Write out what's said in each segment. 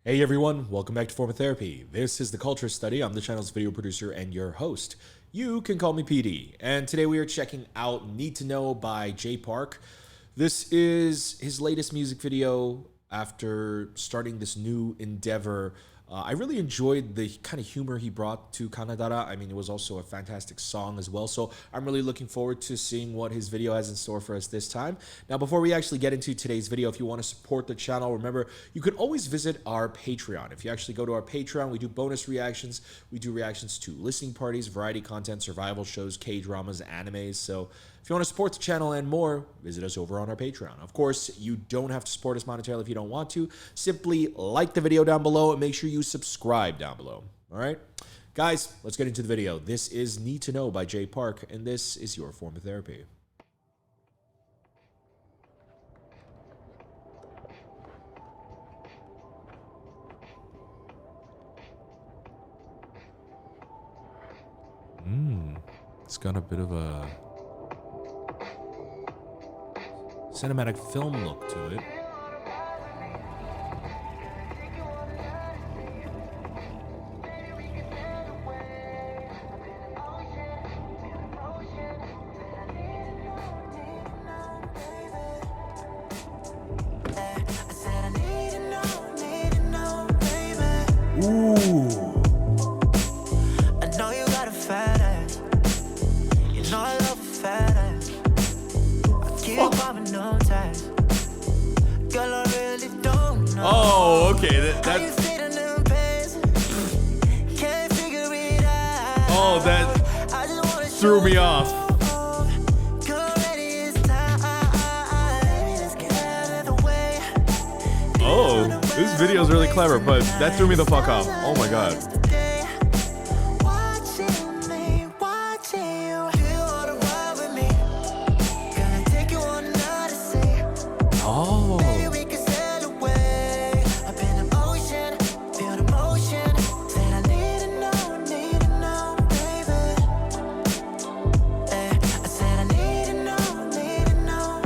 Hey everyone, welcome back to Form of Therapy. This is the Culture Study. I'm the channel's video producer and your host. You can call me PD. And today we are checking out Need to Know by Jay Park. This is his latest music video after starting this new endeavor. I really enjoyed the kind of humor he brought to Kanadara. I mean, it was also a fantastic song as well. So I'm really looking forward to seeing what his video has in store for us this time. Now, before we actually get into today's video, if you want to support the channel, remember, you can always visit our Patreon. If you actually go to our Patreon, we do bonus reactions. We do reactions to listening parties, variety content, survival shows, K-dramas, animes. So if you want to support the channel and more, visit us over on our Patreon. Of course, you don't have to support us monetarily if you don't want to. Simply like the video down below and make sure you subscribe down below. All right? Guys, let's get into the video. This is Need to Know by Jay Park, and this is your form of therapy. It's got a bit of a cinematic film look to it. Ooh. I know you got a fat ass. You know I love a fat ass. I keep popping no tags. Girl, I really don't know. Oh, okay. How you fit in them pants? Can't figure it out. Oh, that I just wanna threw me off. Girl, ready, it's time. Baby, let's get out of the way. Oh, this video is really clever, but that threw me the fuck off. Oh my god. Watching me, watching you. Do you wanna ride with me? Gonna take you on another sea. Oh. Maybe we can sail away up in the ocean, feel the motion. Said I need to know, baby. I said I need to know,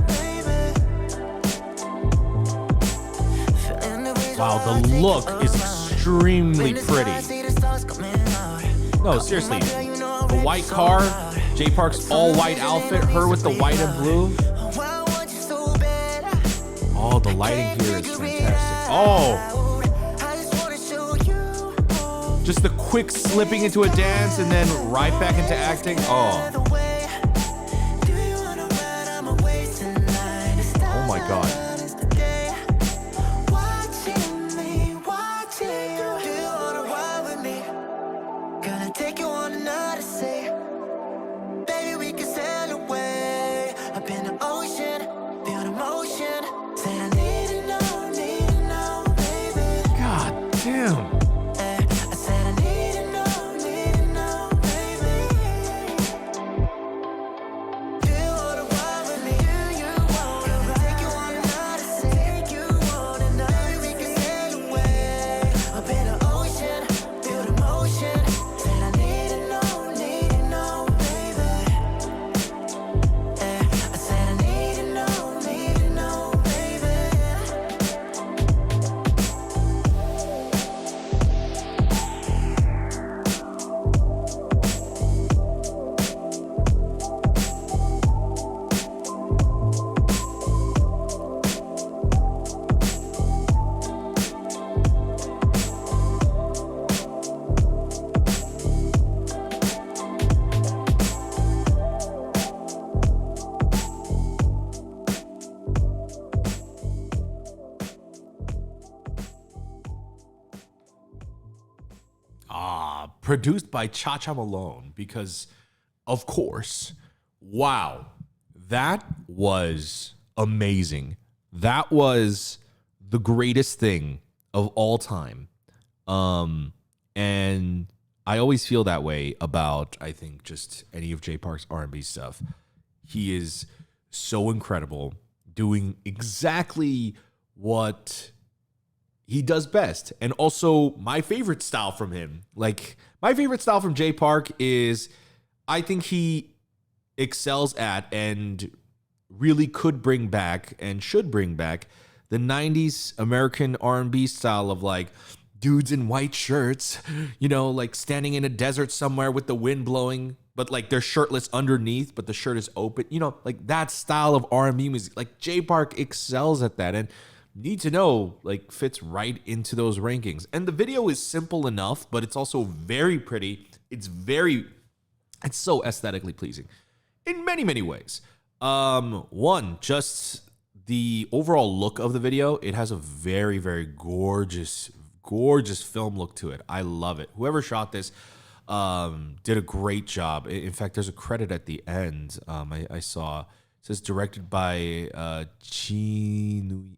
baby. Feeling the breeze Wow, while I the take look you is around. extremely When the sky pretty. see the stars coming out. No, seriously. The white car, Jay Park's all-white outfit, her with the white and blue. Why want you so bad? Oh, the lighting here is fantastic. Oh, I just wanna show you just the quick slipping into a dance and then right back into acting. Oh, the way. Do you wanna ride? I'm awake tonight. oh my god. Watching me, watching you. Do you wanna ride with me? Gonna take you on another sea. Baby, we can sail away up in the ocean, feel the motion. Said I need to know, baby. God damn. I said I need to know, baby. Do you wanna ride with me? Do you wanna take you on another sea? Take you on another. Baby, we can sail away up in the ocean, feel the motion. Said I need to know, baby. I said I need to know, baby. Produced by Cha-Cha Malone because, of course, wow, that was amazing. That was the greatest thing of all time. And I always feel that way about, I think, just any of Jay Park's R&B stuff. He is so incredible, doing exactly what he does best. And also my favorite style from him. Like, my favorite style from Jay Park is, I think he excels at and really could bring back and should bring back the 90s American R&B style of like dudes in white shirts, you know, like standing in a desert somewhere with the wind blowing, but like they're shirtless underneath, but the shirt is open, you know, like that style of R&B music. Like Jay Park excels at that, and Need to Know like fits right into those rankings. And the video is simple enough, but it's also very pretty. It's so aesthetically pleasing in many, many ways. One, just the overall look of the video. It has a very, very gorgeous film look to it. I love it. Whoever shot this did a great job. In fact, there's a credit at the end. I saw, it says directed by Chinuya.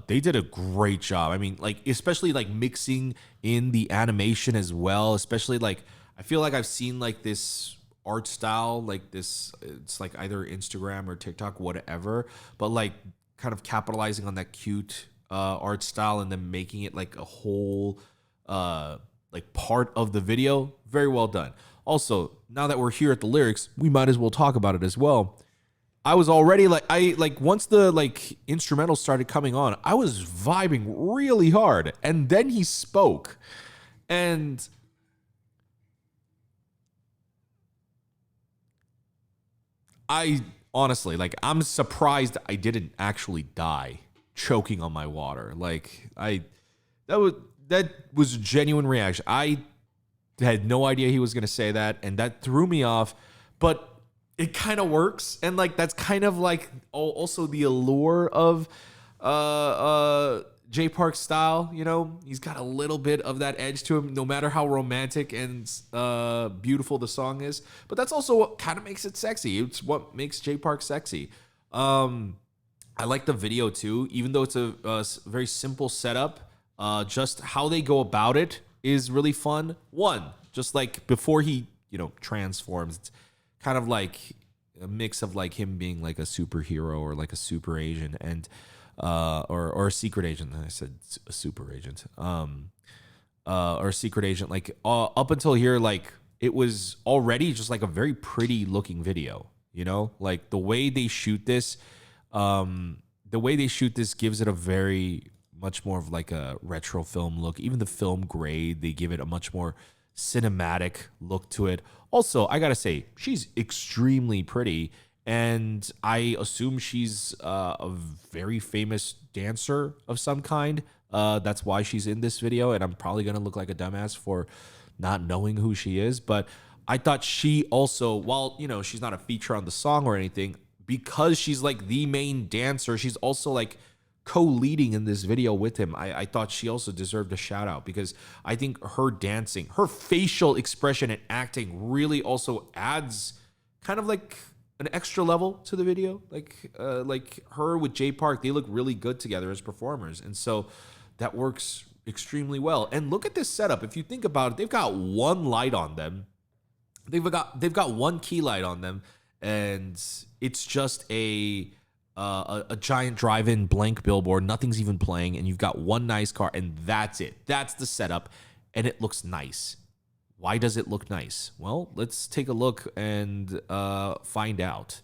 They did a great job. I mean, like, especially like mixing in the animation as well, especially like, I feel like I've seen like this art style, like this, it's like either Instagram or TikTok, whatever, but like kind of capitalizing on that cute art style and then making it like a whole like part of the video. Very well done. Also, now that we're here at the lyrics, we might as well talk about it as well. I was already like once the like instrumental started coming on, I was vibing really hard, and then he spoke, and I honestly, like, I'm surprised I didn't actually die choking on my water. Like, that was a genuine reaction. I had no idea he was going to say that, and that threw me off, but it kind of works. And like, that's kind of like also the allure of Jay Park's style. You know, he's got a little bit of that edge to him, no matter how romantic and beautiful the song is. But that's also what kind of makes it sexy. It's what makes Jay Park sexy. I like the video too, even though it's a very simple setup. Just how they go about it is really fun. One, just like before he, you know, transforms, it's kind of like a mix of like him being like a superhero or like a super agent and or a secret agent. I said a super agent. Or a secret agent. Like up until here, like it was already just like a very pretty looking video. You know, like the way they shoot this, gives it a very much more of like a retro film look. Even the film grade, they give it a much more cinematic look to it. Also, I gotta say, she's extremely pretty, and I assume she's a very famous dancer of some kind. That's why she's in this video, and I'm probably gonna look like a dumbass for not knowing who she is. But I thought she also, while, you know, she's not a feature on the song or anything, because she's like the main dancer, she's also like co-leading in this video with him. I thought she also deserved a shout out, because I think her dancing, her facial expression and acting really also adds kind of like an extra level to the video. Like her with Jay Park, they look really good together as performers, and so that works extremely well. And look at this setup. If you think about it, they've got one light on them. They've got one key light on them, and it's just a giant drive-in blank billboard. Nothing's even playing, and you've got one nice car, and that's it. That's the setup, and it looks nice. Why does it look nice? Well, let's take a look and find out.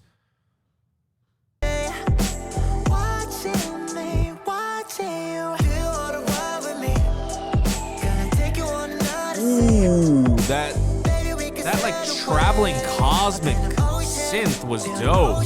Ooh, that like traveling cosmic synth was dope.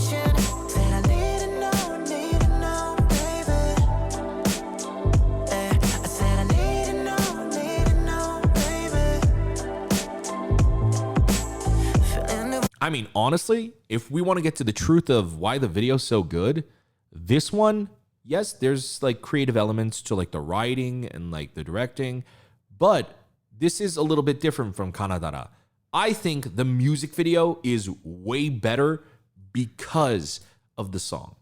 I mean, honestly, if we want to get to the truth of why the video's so good, this one, yes, there's like creative elements to like the writing and like the directing, but this is a little bit different from Kanadara. I think the music video is way better because of the song.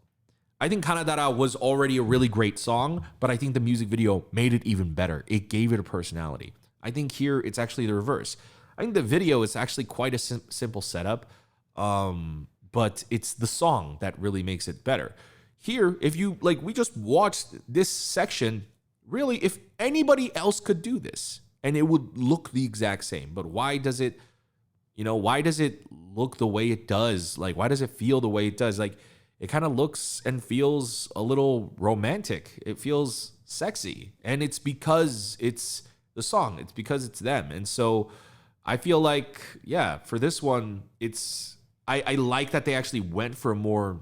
I think Kanadara was already a really great song, but I think the music video made it even better. It gave it a personality. I think here it's actually the reverse. I think the video is actually quite a simple setup, but it's the song that really makes it better. Here, if you, like, we just watched this section, really, if anybody else could do this, and it would look the exact same, but why does it, you know, why does it look the way it does? Like, why does it feel the way it does? Like, it kind of looks and feels a little romantic. It feels sexy. And it's because it's the song. It's because it's them. And so I feel like, yeah, for this one, I like that they actually went for a more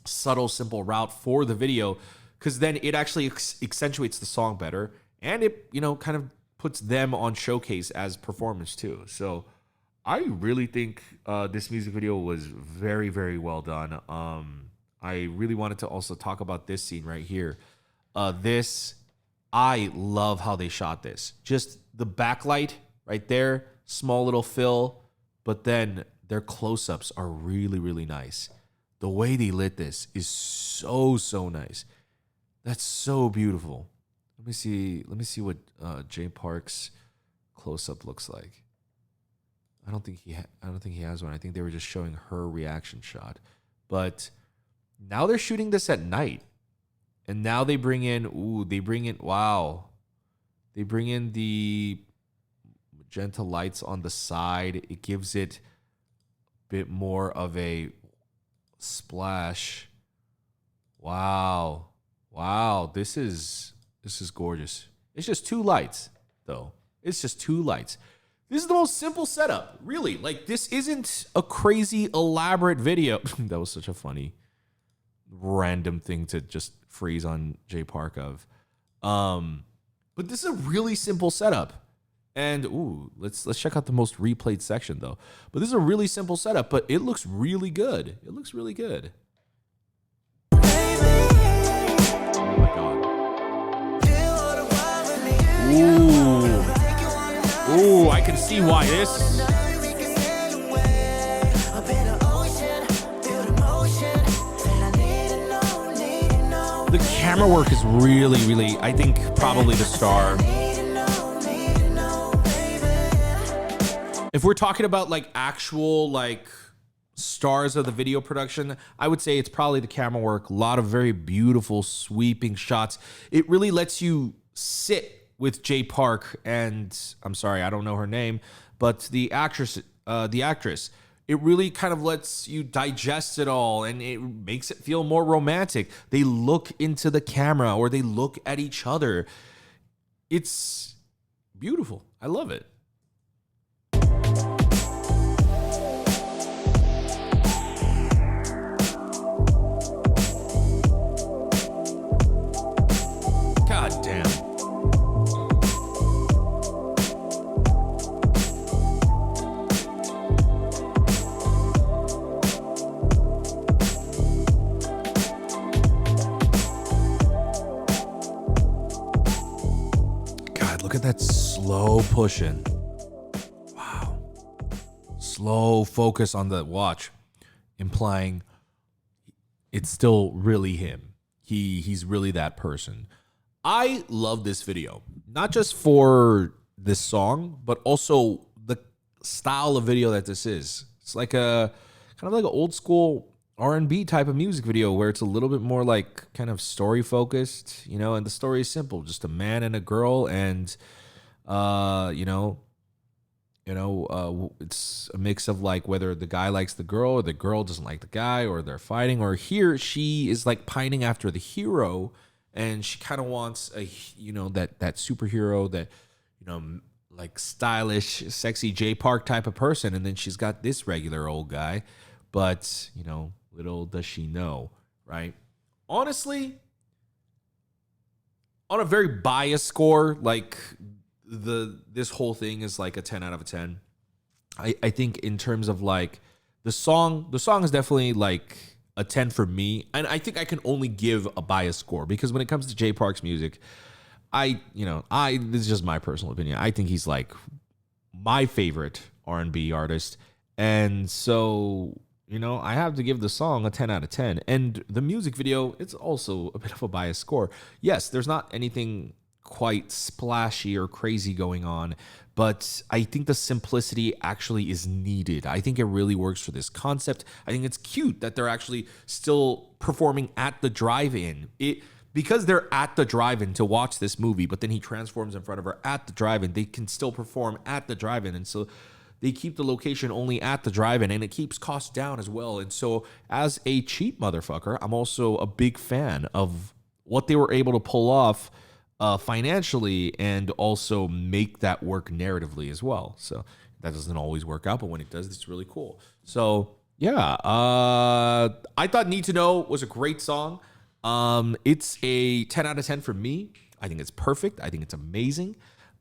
subtle, simple route for the video, because then it actually accentuates the song better, and it, kind of puts them on showcase as performers too. So I really think this music video was very, very well done. I really wanted to also talk about this scene right here. I love how they shot this. Just the backlight right there, small little fill, but then their close-ups are really, really nice. The way they lit this is so, so nice. That's so beautiful. Let me see what Jay Park's close-up looks like. I don't think he has one. I think they were just showing her reaction shot. But now they're shooting this at night. And now they bring in the magenta lights on the side. It gives it a bit more of a splash. Wow. This is gorgeous. It's just two lights, though. It's just two lights. This is the most simple setup, really. Like, this isn't a crazy elaborate video. That was such a funny random thing to just freeze on Jay Park of. But this is a really simple setup. And let's check out the most replayed section though. But this is a really simple setup, but it looks really good. It looks really good. Oh my god. Ooh, I can see why this. The camera work is really, really, I think, probably the star. If we're talking about like actual like stars of the video production, I would say it's probably the camera work. A lot of very beautiful sweeping shots. It really lets you sit with Jay Park and, I'm sorry, I don't know her name, but the actress. It really kind of lets you digest it all, and it makes it feel more romantic. They look into the camera, or they look at each other. It's beautiful. I love it. God damn. Look at that slow pushing. Wow. Slow focus on the watch, implying it's still really him. He's really that person. I love this video, not just for this song, but also the style of video that this is. It's like a kind of like an old school R&B type of music video where it's a little bit more like kind of story focused, and the story is simple, just a man and a girl, and it's a mix of like whether the guy likes the girl or the girl doesn't like the guy, or they're fighting, or here she is like pining after the hero, and she kind of wants a that superhero, that like stylish, sexy Jay Park type of person, and then she's got this regular old guy, but little does she know, right? Honestly, on a very biased score, like this whole thing is like a 10 out of a 10. I think in terms of like the song is definitely like a 10 for me. And I think I can only give a biased score because when it comes to Jay Park's music, this is just my personal opinion. I think he's like my favorite R&B artist. And so, I have to give the song a 10 out of 10. And the music video, it's also a bit of a biased score. Yes, there's not anything quite splashy or crazy going on, but I think the simplicity actually is needed. I think it really works for this concept. I think it's cute that they're actually still performing at the drive-in. Because they're at the drive-in to watch this movie, but then he transforms in front of her at the drive-in, they can still perform at the drive-in. And so they keep the location only at the drive-in, and it keeps costs down as well. And so as a cheap motherfucker, I'm also a big fan of what they were able to pull off financially, and also make that work narratively as well. So that doesn't always work out, but when it does, it's really cool. So yeah, I thought Need to Know was a great song. It's a 10 out of 10 for me. I think it's perfect. I think it's amazing.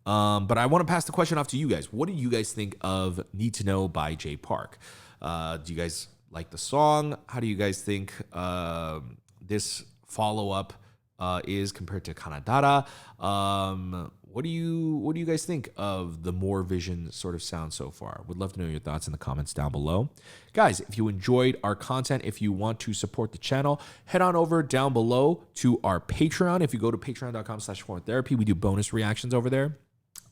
But I want to pass the question off to you guys. What do you guys think of Need to Know by Jay Park? Do you guys like the song? How do you guys think this follow-up is compared to Kanadara? What do you guys think of the More Vision sort of sound so far? Would love to know your thoughts in the comments down below. Guys, if you enjoyed our content, if you want to support the channel, head on over down below to our Patreon. If you go to patreon.com/foreigntherapy, we do bonus reactions over there.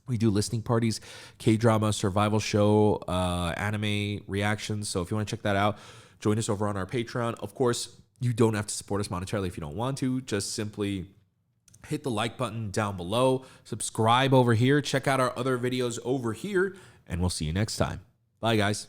We do listening parties, K-drama, survival show, anime reactions. So if you want to check that out, join us over on our Patreon. Of course, you don't have to support us monetarily if you don't want to. Just simply hit the like button down below, subscribe over here, check out our other videos over here, and we'll see you next time. Bye, guys.